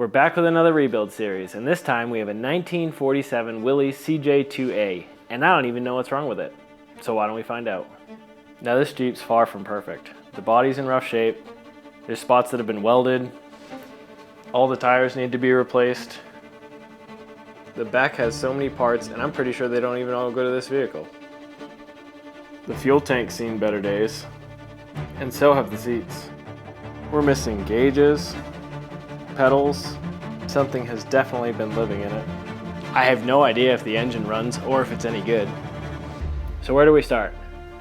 We're back with another rebuild series, and this time we have a 1947 Willys CJ-2A, and I don't even know what's wrong with it. So why don't we find out? Now this Jeep's far from perfect. The body's in rough shape, there's spots that have been welded, all the tires need to be replaced. The back has so many parts, and I'm pretty sure they don't even all go to this vehicle. The fuel tank's seen better days, and so have the seats. We're missing gauges, pedals. Something has definitely been living in it. I have no idea if the engine runs or if it's any good. So where do we start?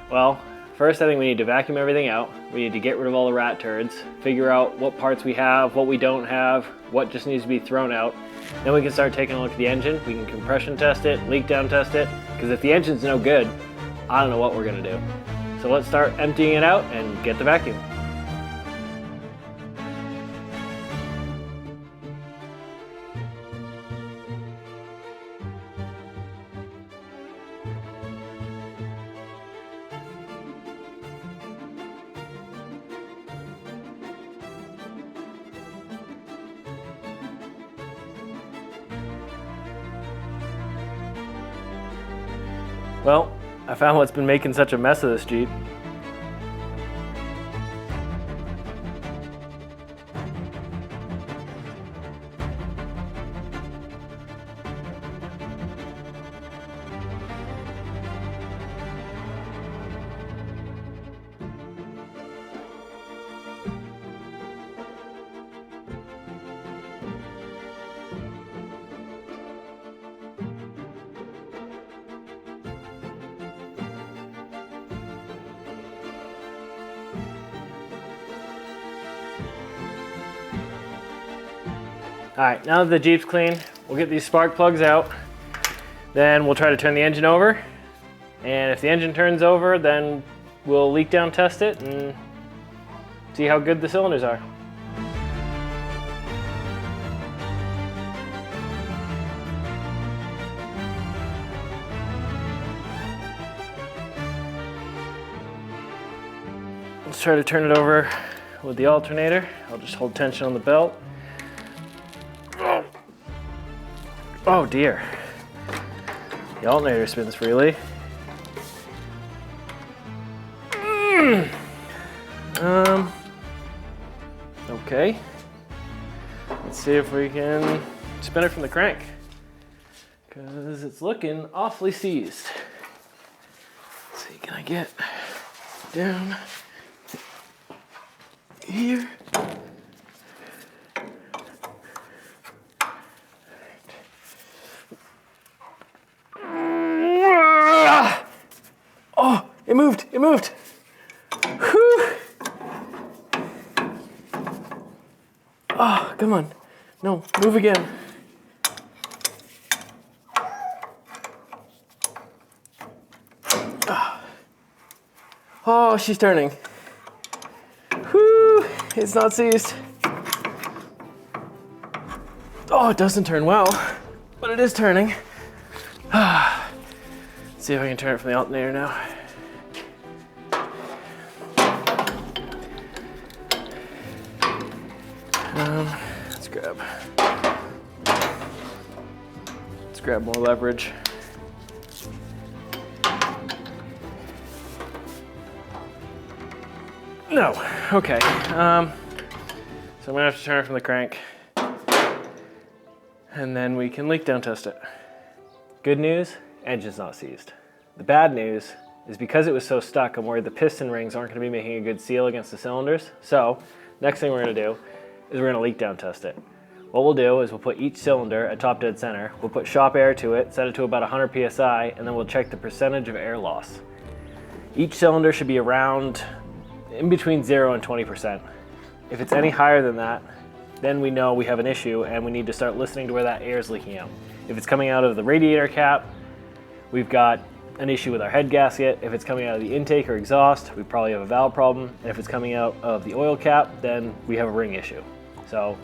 Well, first I think we need to vacuum everything out. We need to get rid of all the rat turds, figure out what parts we have, what we don't have, what just needs to be thrown out. Then we can start taking a look at the engine. We can compression test it, leak down test it, because if the engine's no good, I don't know what we're gonna do. So let's start emptying it out and get the vacuum. Well, I found what's been making such a mess of this Jeep. All right, now that the Jeep's clean, we'll get these spark plugs out. Then we'll try to turn the engine over. And if the engine turns over, then we'll leak down test it and see how good the cylinders are. Let's try to turn it over with the alternator. I'll just hold tension on the belt. Oh dear. The alternator spins freely. Okay. Let's see if we can spin it from the crank, because it's looking awfully seized. Let's see, can I get down here? Oh, it moved, it moved. Whew. Oh, come on. No, move again. Oh, she's turning. Whew, it's not seized. Oh, it doesn't turn well, but it is turning. Let's see if I can turn it from the alternator now. Let's grab more leverage. No, okay. So I'm gonna have to turn it from the crank, and then we can leak down test it. Good news, engine's not seized. The bad news is because it was so stuck, I'm worried the piston rings aren't gonna be making a good seal against the cylinders. So, next thing we're gonna do is we're gonna leak down test it. What we'll do is we'll put each cylinder at top dead center, we'll put shop air to it, set it to about 100 PSI, and then we'll check the percentage of air loss. Each cylinder should be around in between 0 and 20%. If it's any higher than that, then we know we have an issue and we need to start listening to where that air is leaking out. If it's coming out of the radiator cap, we've got an issue with our head gasket. If it's coming out of the intake or exhaust, we probably have a valve problem. And if it's coming out of the oil cap, then we have a ring issue. So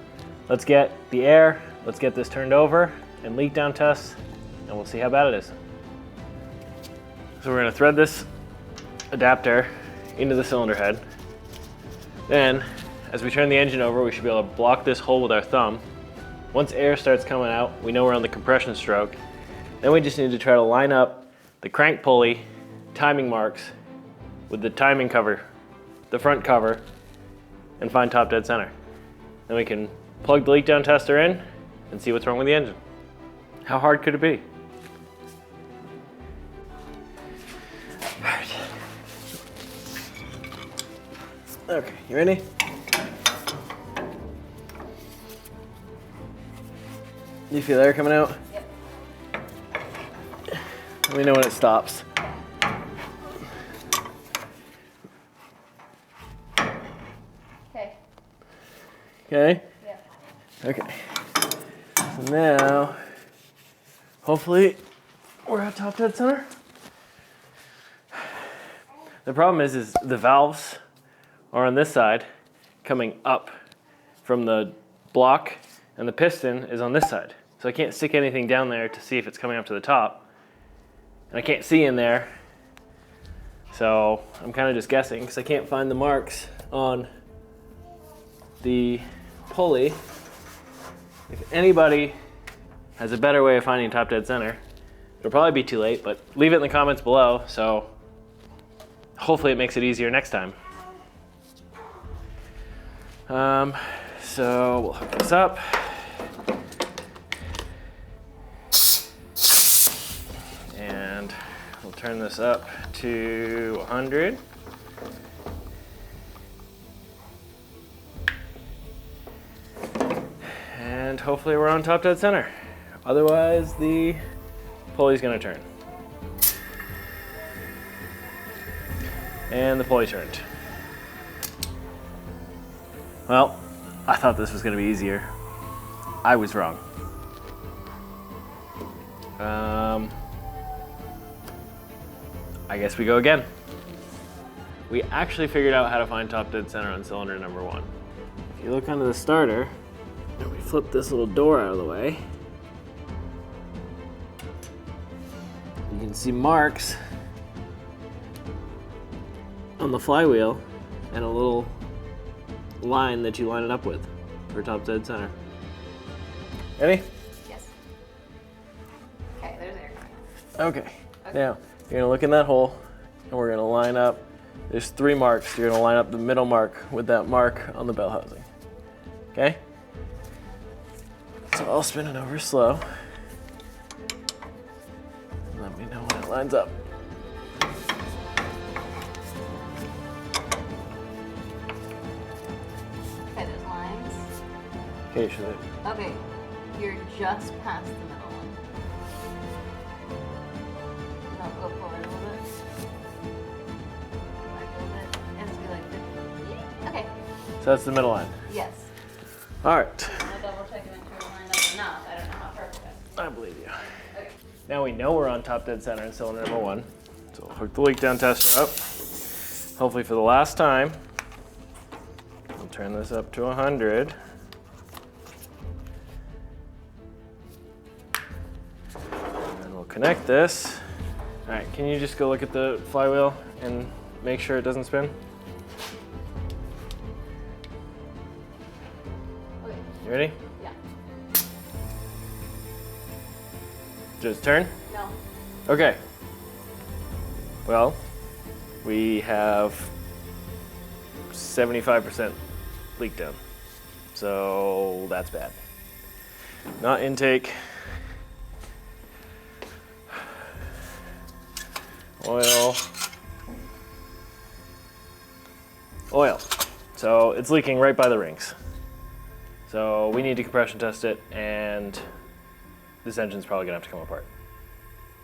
let's get the air, let's get this turned over and leak down test, and we'll see how bad it is. So we're gonna thread this adapter into the cylinder head. Then, as we turn the engine over, we should be able to block this hole with our thumb Once air starts coming out, we know we're on the compression stroke. Then we just need to try to line up the crank pulley timing marks with the timing cover, the front cover, and find top dead center. Then we can plug the leak down tester in and see what's wrong with the engine. How hard could it be? Alright. Okay, you ready? You feel air coming out? Yep. Let me know when it stops. Okay. Okay? Yeah. Okay. So now, hopefully, we're at top dead center. The problem is the valves are on this side, coming up from the block, and the piston is on this side. So I can't stick anything down there to see if it's coming up to the top. And I can't see in there. So I'm kind of just guessing because I can't find the marks on the pulley. If anybody has a better way of finding top dead center, it'll probably be too late, but leave it in the comments below, so hopefully it makes it easier next time. So we'll hook this up. And we'll turn this up to 100. And hopefully we're on top dead center. Otherwise, the pulley's gonna turn. And the pulley turned. Well, I thought this was gonna be easier. I was wrong. I guess we go again. We actually figured out how to find top dead center on cylinder number 1. If you look under the starter, and we flip this little door out of the way, you can see marks on the flywheel and a little line that you line it up with for top dead center. Ready? Yes. Okay, there's air coming. Okay. Now, you're gonna look in that hole and we're gonna line up, there's 3 marks. You're gonna line up the middle mark with that mark on the bell housing. Okay? So I'll spin it over slow. Let me know when it lines up. Okay, there's lines. Okay, should it? Okay, you're just past the middle one. No, go forward a little bit. Back a little bit. It has to be like 50. Okay. So that's the middle line. Yes. All right. I'll double check to make sure we're lined up enough. I don't know how perfect that is. I believe you. Okay. Now we know we're on top dead center in cylinder number 1. So we'll hook the leak down tester up. Hopefully for the last time. We'll turn this up to 100. And then we'll connect this. All right, can you just go look at the flywheel and make sure it doesn't spin? Okay. You ready? Yeah. Just turn? No. Okay. Well, we have 75% leak down. So that's bad. Not intake. Oil. Oil. So it's leaking right by the rings. So we need to compression test it, and this engine's probably gonna have to come apart.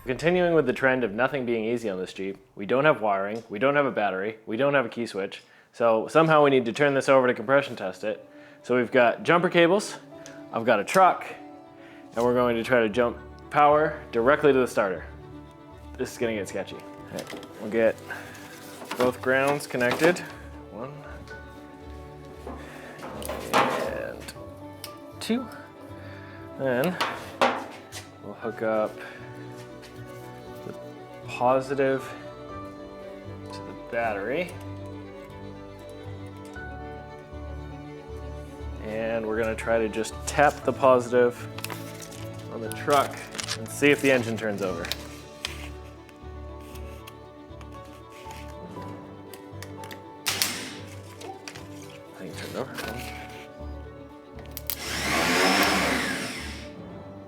Continuing with the trend of nothing being easy on this Jeep, we don't have wiring, we don't have a battery, we don't have a key switch, so somehow we need to turn this over to compression test it. So we've got jumper cables, I've got a truck, and we're going to try to jump power directly to the starter. This is gonna get sketchy. All right, we'll get both grounds connected. 1 and 2. Then we'll hook up the positive to the battery. And we're gonna try to just tap the positive on the truck and see if the engine turns over. I think it turned over.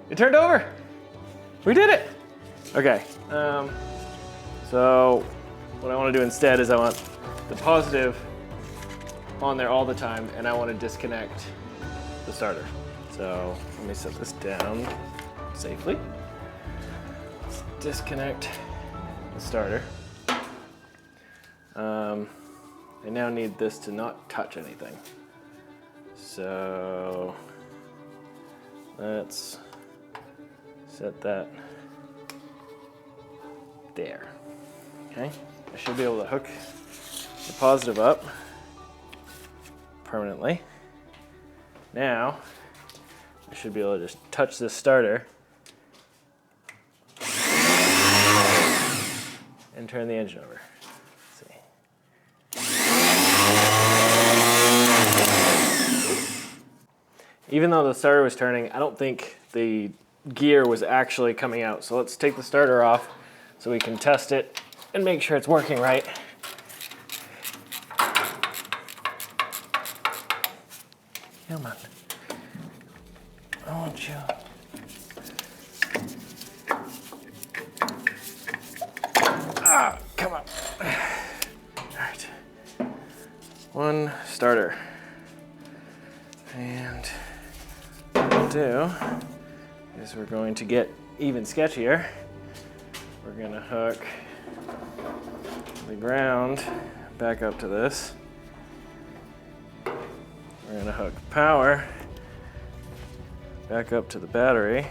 It turned over! We did it! Okay, so what I want to do instead is I want the positive on there all the time, and I want to disconnect the starter. So let me set this down safely. Let's disconnect the starter. I now need this to not touch anything. So let's set that there. Okay, I should be able to hook the positive up permanently. Now, I should be able to just touch this starter and turn the engine over. Let's see. Even though the starter was turning, I don't think the gear was actually coming out. So let's take the starter off so we can test it and make sure it's working right. Come on. I want you. Ah, come on. All right. One starter. And what we'll do is we're going to get even sketchier. We're gonna hook the ground back up to this. We're gonna hook power back up to the battery.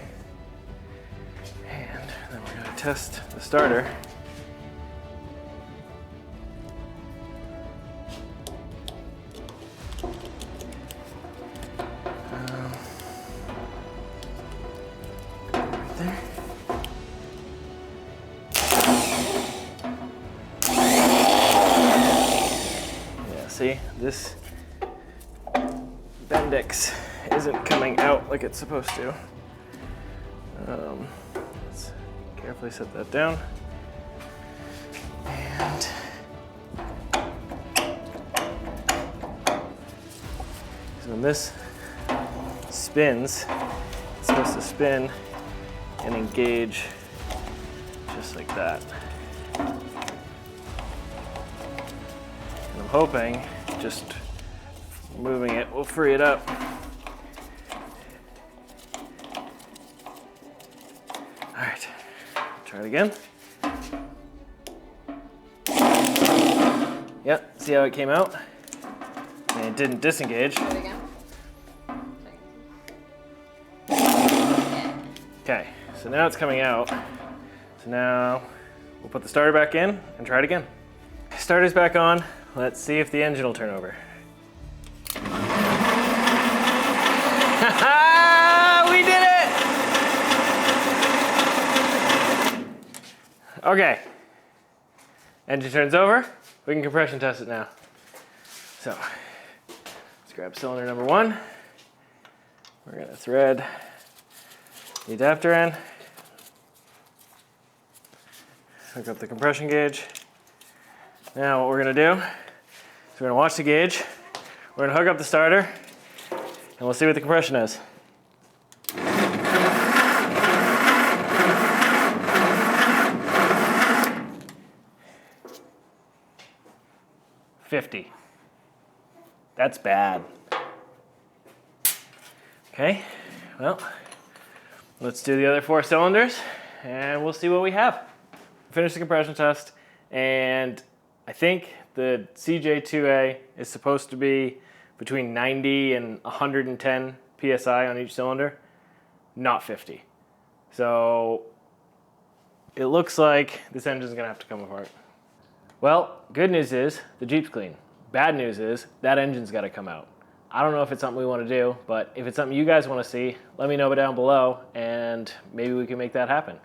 And then we're gonna test the starter. Right there. Yeah, see, this Bendix isn't coming out like it's supposed to. Let's carefully set that down. And so when this spins, it's supposed to spin and engage just like that. And I'm hoping just moving it will free it up. All right, try it again. Yep, see how it came out? And it didn't disengage. Do it again. Okay, so now it's coming out. So now we'll put the starter back in and try it again. Starter's back on. Let's see if the engine will turn over. We did it! Okay. Engine turns over. We can compression test it now. So let's grab cylinder number 1. We're gonna thread the adapter in. Hook up the compression gauge. Now what we're gonna do is we're gonna watch the gauge. We're gonna hook up the starter and we'll see what the compression is. 50. That's bad. Okay, well, let's do the other 4 cylinders and we'll see what we have. Finish the compression test, and I think the CJ-2A is supposed to be between 90 and 110 PSI on each cylinder, not 50. So it looks like this engine's gonna have to come apart. Well, good news is the Jeep's clean. Bad news is that engine's gotta come out. I don't know if it's something we wanna do, but if it's something you guys wanna see, let me know down below and maybe we can make that happen.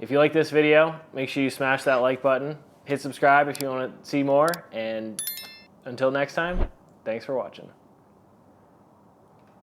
If you like this video, make sure you smash that like button, hit subscribe if you wanna see more, and until next time, thanks for watching.